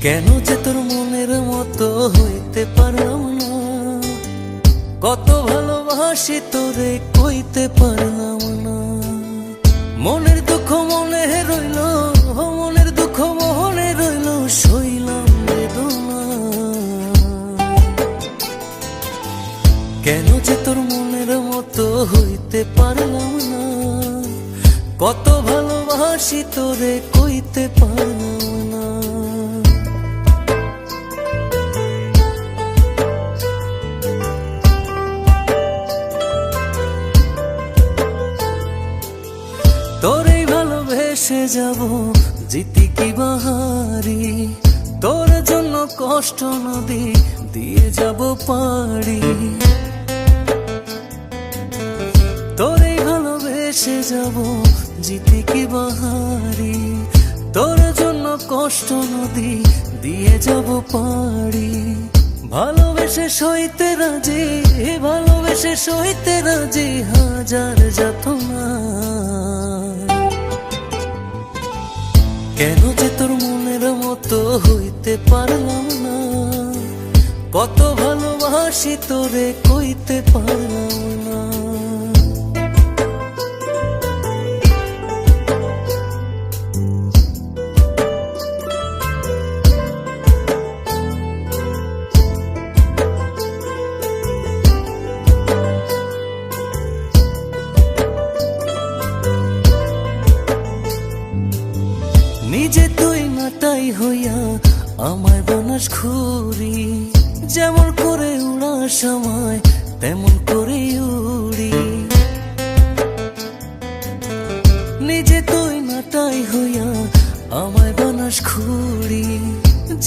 কেন যে তোর মনের মতো হইতে পারলাম না, কত ভালোবাসি তোরে কইতে পারলাম না। মনের দুঃখ মনে রইল, মনের দুঃখ মনে রইল, সইলাম বেদনা। কেন যে তোর মনের মতো হইতে পারলাম না, কত ভালোবাসি তোরে কইতে পারলাম না। তোরেই ভালোবেসে যাব জিতি কি বাহারি, তোর জন্য কষ্ট নদী দিয়ে যাব পাড়ি। তোরেই ভালোবেসে যাব জিতি কি বাহারি, তোর জন্য কষ্ট নদী দিয়ে যাব পাড়ি। ভালোবেসে সইতে রাজি, ভালোবেসে সইতে রাজি হাজার যাতনা। কেন যে তোর মনের মতো হইতে পারলাম না, কত ভালোবাসি তোরে কইতে পারলাম না। নিজে তুই নাটাই হইয়া আমায় বানাস ঘুরি, যেমন করে উড়ার সময় তেমন করে উড়ি। নিজে তুই নাটাই হইয়া আমায় বানাস ঘুরি,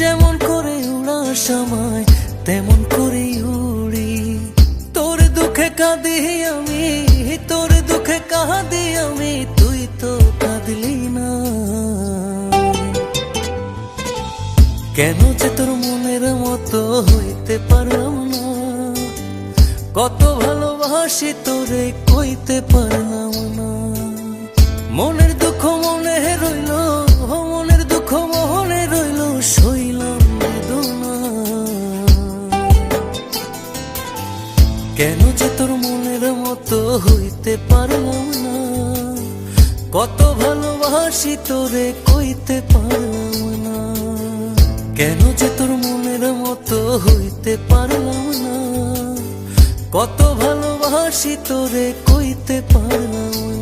যেমন করে উড়ার সময় তেমন করে উড়ি। তোর দুঃখে কাঁদি আমি, তোর দুঃখে কাঁদি আমি, তুই তো কাঁদলি না। কেন যে তোর মনের মতো হইতে পারলাম না, কত ভালোবাসি তোরে কইতে পারলাম না। মনের দুঃখ মনে রইল, মনের দুঃখ মনে রইল, সইলাম বেদনা। কেন যে তোর মনের মতো হইতে পারলাম না, কত ভালোবাসি তোরে কইতে পারলাম না। কেন যে তোর মনের মতো হইতে পারলাম না, কত ভালোবাসি তোরে কইতে পারলাম না।